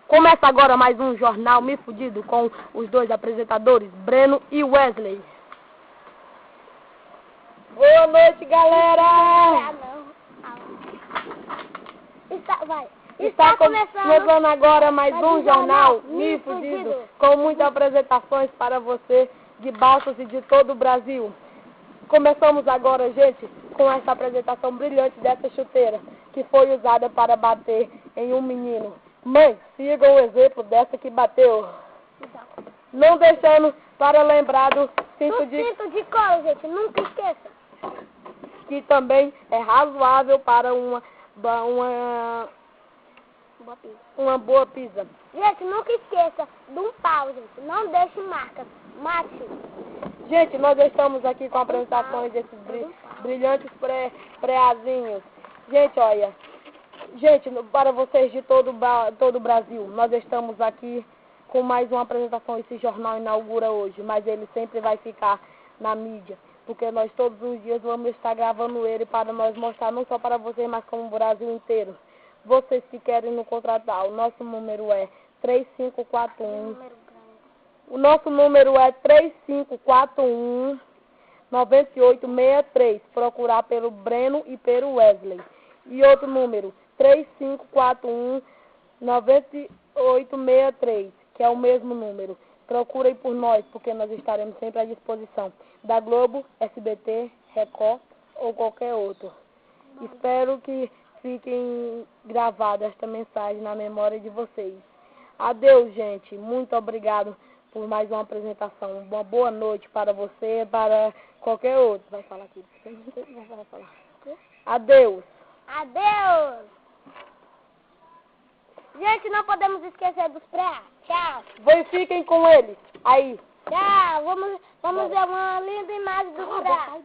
Começa agora mais um Jornal Me Fudido com os dois apresentadores, Breno e Wesley. Boa noite, galera! Está começando agora mais um Jornal Me Fudido com muitas apresentações para você de Balsas e de todo o Brasil. Começamos agora, gente, com essa apresentação brilhante dessa chuteira que foi usada para bater em um menino. Mãe, sigam o exemplo dessa que bateu. Não deixando para lembrar do cinto de cola, gente, nunca esqueça. Que também é razoável para uma boa pizza. Gente, nunca esqueça de um pau, gente. Não deixe marcas. Mate. Gente, nós estamos aqui com apresentações desses brilhantes preazinhos. Gente, olha. Gente, para vocês de todo o Brasil, nós estamos aqui com mais uma apresentação. Esse jornal inaugura hoje, mas ele sempre vai ficar na mídia, porque nós todos os dias vamos estar gravando ele para nós mostrar não só para vocês, mas como o Brasil inteiro. Vocês que querem nos contratar, o nosso número é 3541. O nosso número é 3541 9863. Procurar pelo Breno e pelo Wesley. E outro número, 3541 9863, que é o mesmo número. Procurem por nós, porque nós estaremos sempre à disposição. Da Globo, SBT, Record ou qualquer outro. Espero que fiquem gravada esta mensagem na memória de vocês. Adeus, gente. Muito obrigado por mais uma apresentação. Uma boa noite para você, para qualquer outro. Vai falar aqui. Vai falar. Adeus. Adeus. Gente, não podemos esquecer dos pré. Tchau. Fiquem com eles. Aí. Tchau. Vamos ver uma linda imagem dos pré.